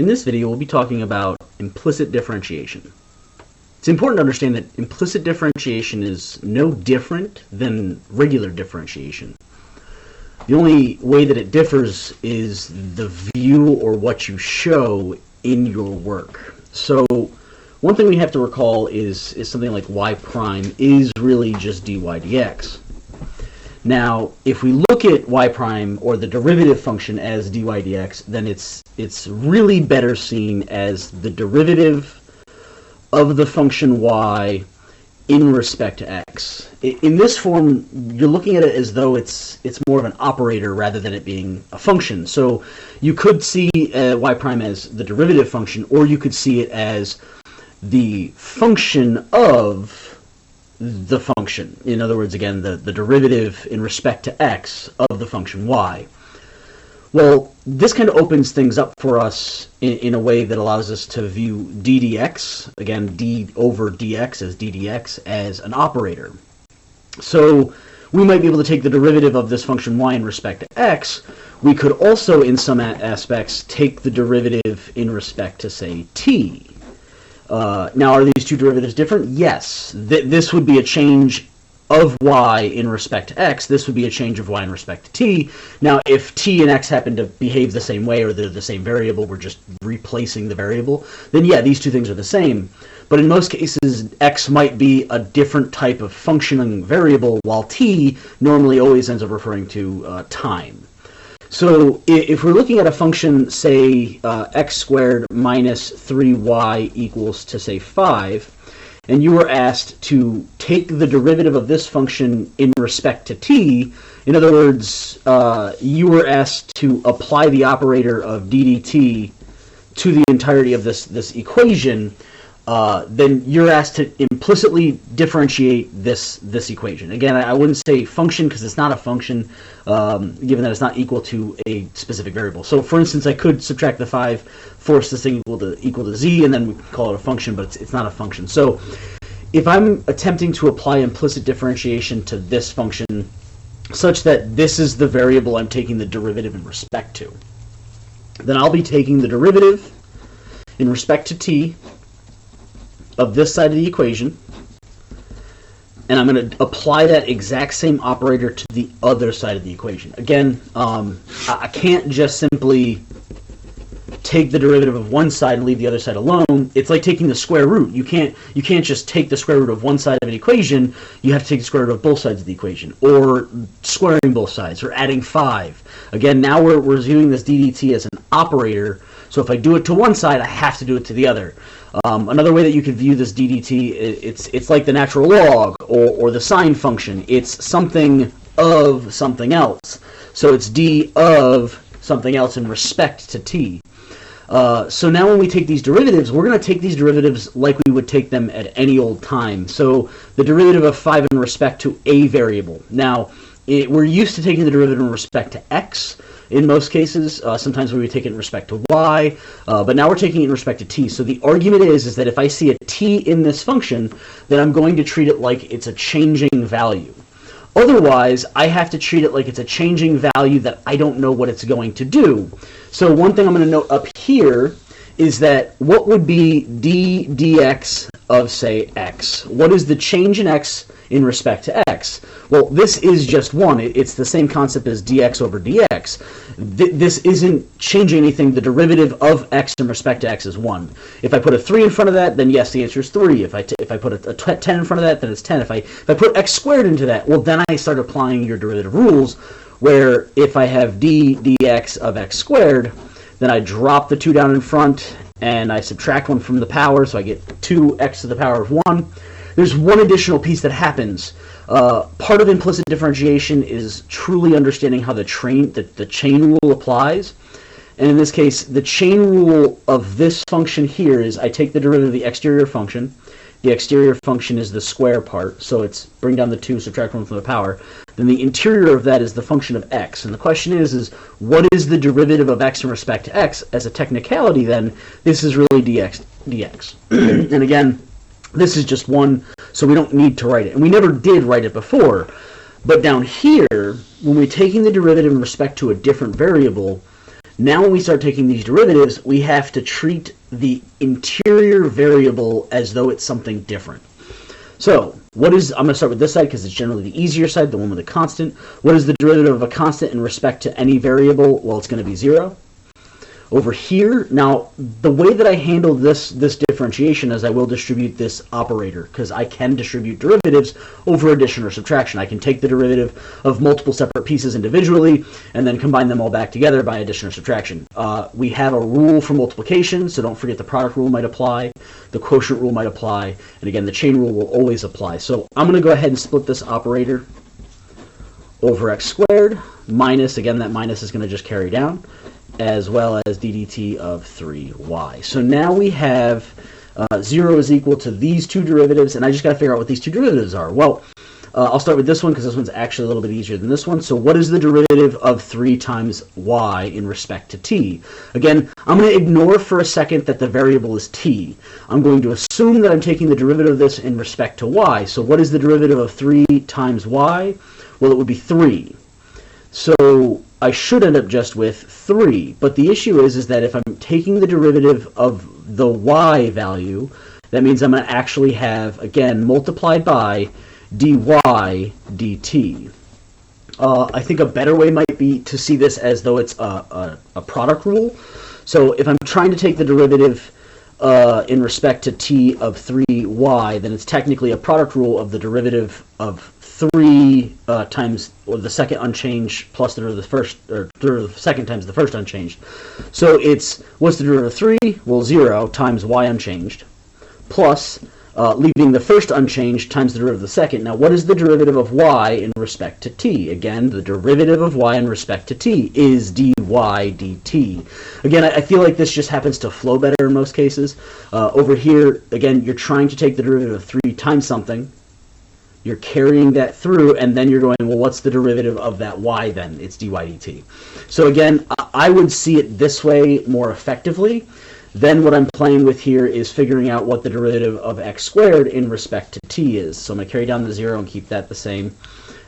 In this video, we'll be talking about implicit differentiation. It's important to understand that implicit differentiation is no different than regular differentiation. The only way that it differs is the view or what you show in your work. So one thing we have to recall is something like y prime is really just dy dx. Now, if we look at y prime or the derivative function as dy dx, then it's really better seen as the derivative of the function y in respect to x. In this form, you're looking at it as though it's more of an operator rather than it being a function. So you could see y prime as the derivative function, or you could see it as the function of the function. In other words, again, the derivative in respect to x of the function y. Well, this kind of opens things up for us in a way that allows us to view d dx, again, d over dx as d dx, as an operator. So we might be able to take the derivative of this function y in respect to x. We could also, in some aspects, take the derivative in respect to, say, t. Now, are these two derivatives different? Yes. This would be a change of y in respect to x. This would be a change of y in respect to t. Now, if t and x happen to behave the same way, or they're the same variable, we're just replacing the variable, then yeah, these two things are the same. But in most cases, x might be a different type of functioning variable, while t normally always ends up referring to time. So if we're looking at a function, say, x squared minus 3y equals to, say, 5, and you were asked to take the derivative of this function in respect to t, in other words, you were asked to apply the operator of dt to the entirety of this equation, then you're asked to implicitly differentiate this equation. Again, I wouldn't say function because it's not a function, given that it's not equal to a specific variable. So, for instance, I could subtract the 5, force this thing equal to z, and then we call it a function, but it's not a function. So, if I'm attempting to apply implicit differentiation to this function, such that this is the variable I'm taking the derivative in respect to, then I'll be taking the derivative in respect to t of this side of the equation, and I'm going to apply that exact same operator to the other side of the equation. Again, I can't just simply take the derivative of one side and leave the other side alone. It's like taking the square root. You can't just take the square root of one side of an equation. You have to take the square root of both sides of the equation, or squaring both sides, or adding 5. Again, now we're viewing this ddt as an operator. So if I do it to one side, I have to do it to the other. Another way that you could view this ddt, it's like the natural log or the sine function. It's something of something else. So it's d of something else in respect to t. So now when we take these derivatives, we're going to take these derivatives like we would take them at any old time. So the derivative of 5 in respect to a variable. Now, we're used to taking the derivative in respect to x. In most cases, sometimes we would take it in respect to y, but now we're taking it in respect to t. So the argument is that if I see a t in this function, then I'm going to treat it like it's a changing value. Otherwise, I have to treat it like it's a changing value that I don't know what it's going to do. So one thing I'm going to note up here is that what would be d dx of, say, x? What is the change in x in respect to x? Well, this is just 1. It's the same concept as dx over dx. This isn't changing anything. The derivative of x in respect to x is 1. If I put a 3 in front of that, then yes, the answer is 3. If I put a 10 in front of that, then it's 10. If I put x squared into that, well, then I start applying your derivative rules, where if I have d dx of x squared, then I drop the 2 down in front, and I subtract 1 from the power, so I get 2x to the power of 1. There's one additional piece that happens. Part of implicit differentiation is truly understanding how the chain rule applies. And in this case, the chain rule of this function here is I take the derivative of the exterior function. The exterior function is the square part, so it's bring down the 2, subtract 1 from the power. Then the interior of that is the function of x. And the question is what is the derivative of x in respect to x? As a technicality, then, this is really dx. And again, this is just 1, so we don't need to write it. And we never did write it before. But down here, when we're taking the derivative in respect to a different variable, Now when we start taking these derivatives, we have to treat the interior variable as though it's something different. So I'm going to start with this side because it's generally the easier side, the one with a constant. What is the derivative of a constant in respect to any variable? Well, it's going to be 0. Over here, now the way that I handle this differentiation is I will distribute this operator, because I can distribute derivatives over addition or subtraction. I can take the derivative of multiple separate pieces individually and then combine them all back together by addition or subtraction. We have a rule for multiplication, so don't forget the product rule might apply, the quotient rule might apply, and again the chain rule will always apply. So I'm going to go ahead and split this operator over x squared minus, again that minus is going to just carry down, as well as ddt of 3y. So now we have 0 is equal to these two derivatives, and I just got to figure out what these two derivatives are. Well, I'll start with this one because this one's actually a little bit easier than this one. So what is the derivative of 3 times y in respect to t? Again, I'm going to ignore for a second that the variable is t. I'm going to assume that I'm taking the derivative of this in respect to y. So what is the derivative of 3 times y? Well, it would be 3. So I should end up just with 3, but the issue is that if I'm taking the derivative of the y value, that means I'm going to actually have, again, multiplied by dy dt. I think a better way might be to see this as though it's a product rule. So if I'm trying to take the derivative in respect to t of 3y, then it's technically a product rule of the derivative of 3 times, or the second unchanged plus the derivative of the first, or derivative of the second times the first unchanged. So it's, what's the derivative of 3? Well, 0 times y unchanged, plus leaving the first unchanged times the derivative of the second. Now, what is the derivative of y in respect to t? Again, the derivative of y in respect to t is dy dt. Again, I feel like this just happens to flow better in most cases. Over here, again, you're trying to take the derivative of 3 times something. You're carrying that through, and then you're going, well, what's the derivative of that y then? It's dy dt. So again, I would see it this way more effectively. Then what I'm playing with here is figuring out what the derivative of x squared in respect to t is. So I'm going to carry down the 0 and keep that the same.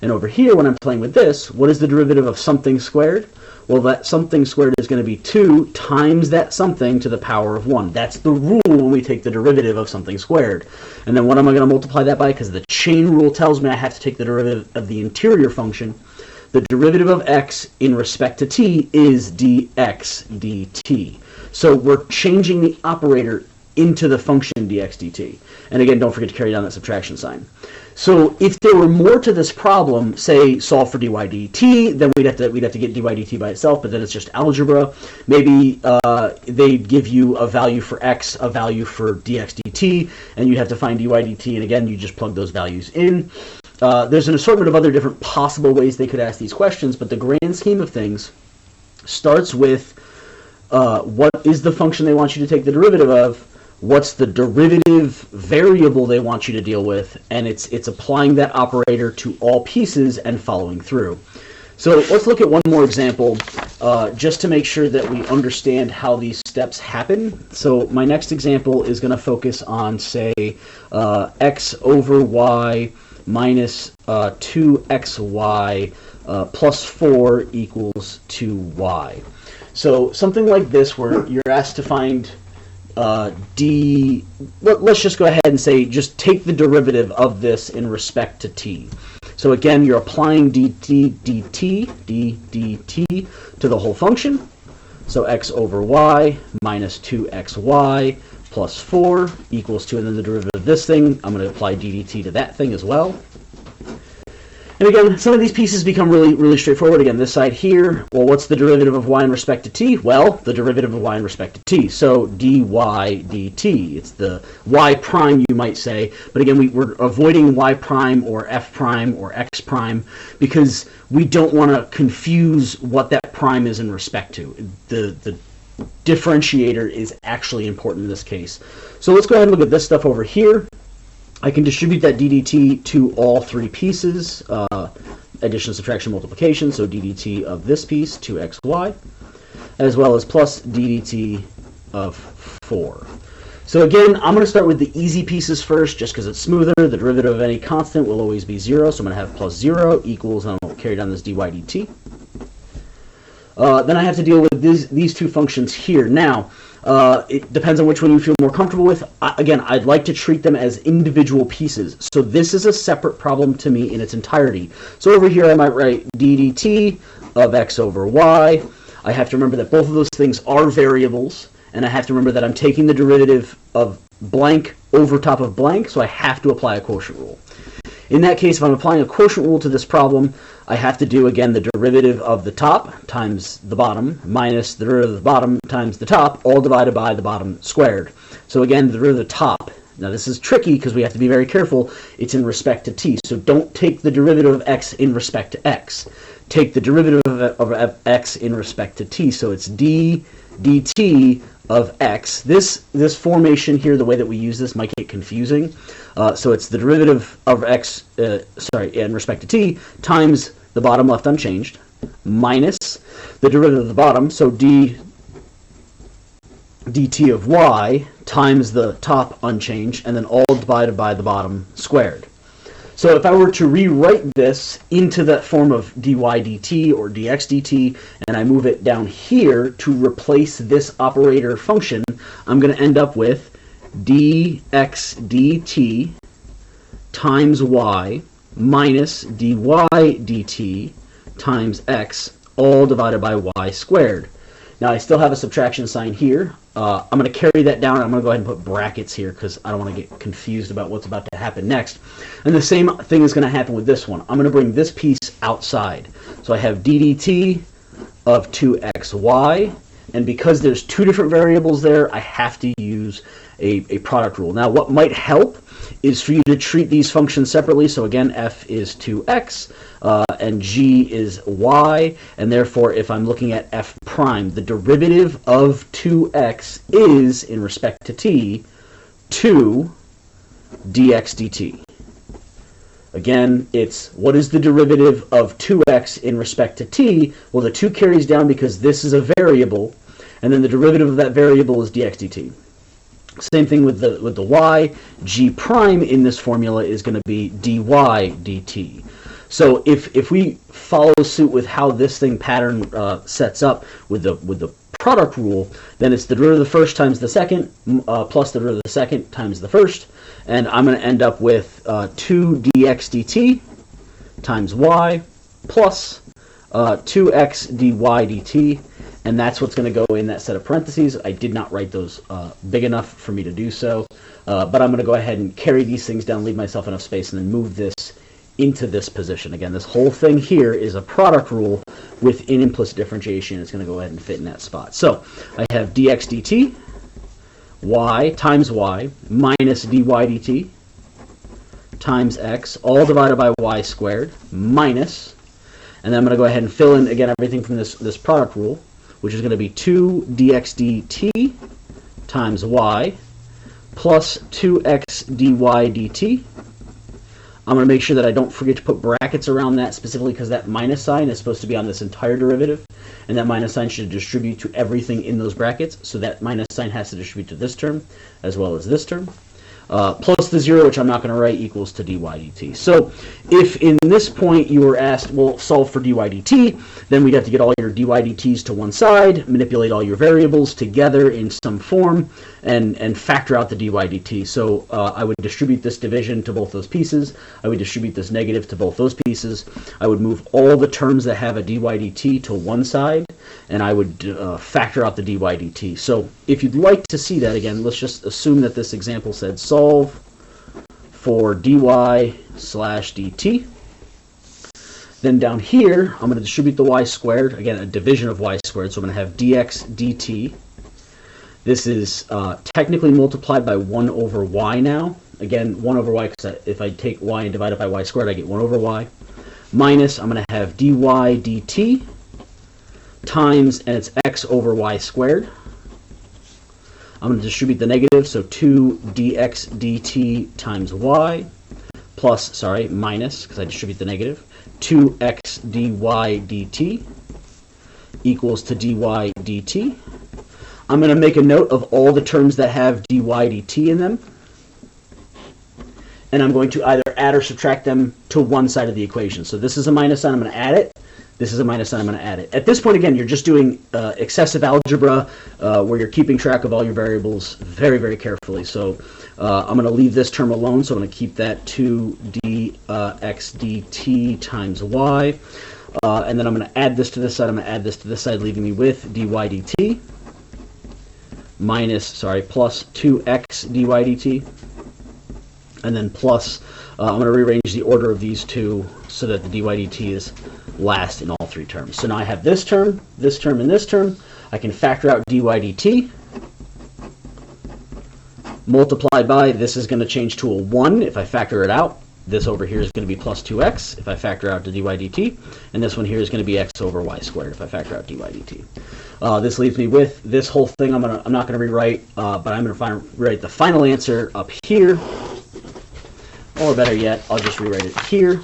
And over here, when I'm playing with this, what is the derivative of something squared? Well, that something squared is going to be 2 times that something to the power of 1. That's the rule when we take the derivative of something squared. And then what am I going to multiply that by? Because the chain rule tells me I have to take the derivative of the interior function. The derivative of x in respect to t is dx dt. So we're changing the operator into the function dx dt. And again, don't forget to carry down that subtraction sign. So if there were more to this problem, say solve for dy dt, then we'd have to get dy dt by itself, but then it's just algebra. Maybe they'd give you a value for x, a value for dx dt, and you have to find dy dt, and again, you just plug those values in. There's an assortment of other different possible ways they could ask these questions, but the grand scheme of things starts with what is the function they want you to take the derivative of, what's the derivative variable they want you to deal with, and it's applying that operator to all pieces and following through. So let's look at one more example just to make sure that we understand how these steps happen. So my next example is going to focus on, say, x over y minus 2xy plus 4 equals 2y. So something like this where you're asked to find let's just go ahead and say just take the derivative of this in respect to t. So again, you're applying dt to the whole function. So x over y minus 2xy plus 4 equals 2, and then the derivative of this thing, I'm going to apply ddt to that thing as well. And again, some of these pieces become really straightforward. Again, this side here, well, what's the derivative of y in respect to t? Well, the derivative of y in respect to t. So dy dt. It's the y prime, you might say. But again, we're avoiding y prime or f prime or x prime because we don't want to confuse what that prime is in respect to. The differentiator is actually important in this case. So let's go ahead and look at this stuff over here. I can distribute that ddt to all three pieces, addition, subtraction, multiplication, so ddt of this piece, 2xy, as well as plus ddt of 4. So again, I'm going to start with the easy pieces first, just because it's smoother. The derivative of any constant will always be 0, so I'm going to have plus 0 equals, and I'll carry down this dy dt. Then I have to deal with these two functions here. Now, it depends on which one you feel more comfortable with. Again, I'd like to treat them as individual pieces. So this is a separate problem to me in its entirety. So over here I might write d dt of x over y. I have to remember that both of those things are variables, and I have to remember that I'm taking the derivative of blank over top of blank, so I have to apply a quotient rule. In that case, if I'm applying a quotient rule to this problem, I have to do, again, the derivative of the top times the bottom minus the derivative of the bottom times the top, all divided by the bottom squared. So again, the derivative of the top. Now this is tricky because we have to be very careful. It's in respect to t. So don't take the derivative of x in respect to x. Take the derivative of x in respect to t. So it's d dt of x. This formation here, the way that we use this might get confusing. So it's the derivative of x, in respect to t, times the bottom left unchanged, minus the derivative of the bottom, so dt of y, times the top unchanged, and then all divided by the bottom squared. So if I were to rewrite this into that form of dy dt or dx dt, and I move it down here to replace this operator function, I'm going to end up with dx dt times y minus dy dt times x, all divided by y squared. Now I still have a subtraction sign here. I'm going to carry that down. I'm going to go ahead and put brackets here because I don't want to get confused about what's about to happen next. And the same thing is going to happen with this one. I'm going to bring this piece outside. So I have ddt of 2xy, and because there's two different variables there, I have to use a product rule. Now what might help is for you to treat these functions separately. So again, f is 2x, and g is y, and therefore if I'm looking at f prime, the derivative of 2x is, in respect to t, 2 dx dt. Again, it's what is the derivative of 2x in respect to t? Well, the 2 carries down because this is a variable, and then the derivative of that variable is dx dt. Same thing with the y. G prime in this formula is going to be dy dt. So if we follow suit with how this thing pattern sets up with the product rule, then it's the derivative of the first times the second plus the derivative of the second times the first, and I'm going to end up with 2 dx dt times y plus 2x dy dt. And that's what's going to go in that set of parentheses. I did not write those big enough for me to do so, but I'm going to go ahead and carry these things down, leave myself enough space, and then move this into this position. Again, this whole thing here is a product rule within implicit differentiation. It's going to go ahead and fit in that spot. So I have dx dt, y times y, minus dy dt, times x, all divided by y squared, minus, and then I'm going to go ahead and fill in, again, everything from this product rule, which is going to be 2 dx dt times y plus 2x dy dt. I'm going to make sure that I don't forget to put brackets around that, specifically because that minus sign is supposed to be on this entire derivative, and that minus sign should distribute to everything in those brackets, so that minus sign has to distribute to this term as well as this term. Plus the 0, which I'm not going to write, equals to dy dt. So if in this point you were asked, well, solve for dy dt, then we'd have to get all your dy dt's to one side, manipulate all your variables together in some form, and factor out the dy dt. So I would distribute this division to both those pieces. I would distribute this negative to both those pieces. I would move all the terms that have a dy dt to one side, and I would factor out the dy dt. So if you'd like to see that, again, let's just assume that this example said solve for dy slash dt. Then down here, I'm going to distribute the y squared, again, a division of y squared, so I'm going to have dx dt. This is technically multiplied by 1 over y now. Again, 1 over y, because if I take y and divide it by y squared, I get 1 over y. Minus, I'm going to have dy dt times, and it's x over y squared. I'm going to distribute the negative, so 2 dx dt times y, plus, minus, because I distribute the negative, 2x dy dt equals to dy dt. I'm going to make a note of all the terms that have dy dt in them, and I'm going to either add or subtract them to one side of the equation. So this is a minus sign, I'm going to add it. This is a minus sign. I'm going to add it. At this point, again, you're just doing excessive algebra where you're keeping track of all your variables very, very carefully. So I'm going to leave this term alone. So I'm going to keep that 2 dx dt times y. And then I'm going to add this to this side. I'm going to add this to this side, leaving me with dy dt plus 2x dy dt. And then plus, I'm going to rearrange the order of these two so that the dy dt is last in all three terms. So now I have this term, and this term. I can factor out dy dt. Multiplied by, this is going to change to a 1 if I factor it out. This over here is going to be plus 2x if I factor out the dy dt. And this one here is going to be x over y squared if I factor out dy dt. This leaves me with this whole thing. I'm not going to rewrite, but I'm going to rewrite the final answer up here. Or better yet, I'll just rewrite it here.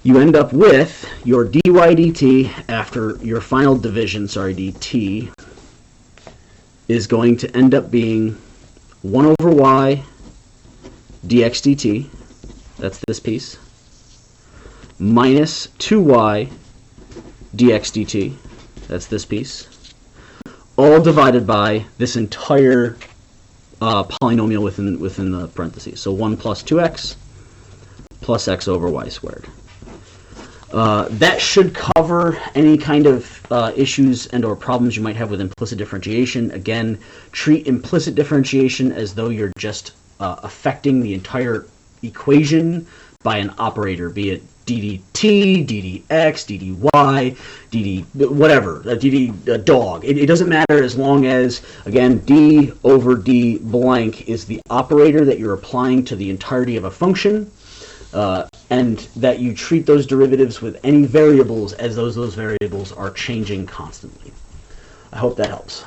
You end up with your dy dt after your final division, dt, is going to end up being 1 over y dx dt, that's this piece, minus 2y dx dt, that's this piece, all divided by this entire polynomial within the parentheses. So 1 plus 2x plus x over y squared. That should cover any kind of issues and or problems you might have with implicit differentiation. Again, treat implicit differentiation as though you're just affecting the entire equation by an operator, be it ddt, ddx, ddy, dd, whatever, dd dog. It doesn't matter as long as, again, d over d blank is the operator that you're applying to the entirety of a function, and that you treat those derivatives with any variables as though those variables are changing constantly. I hope that helps.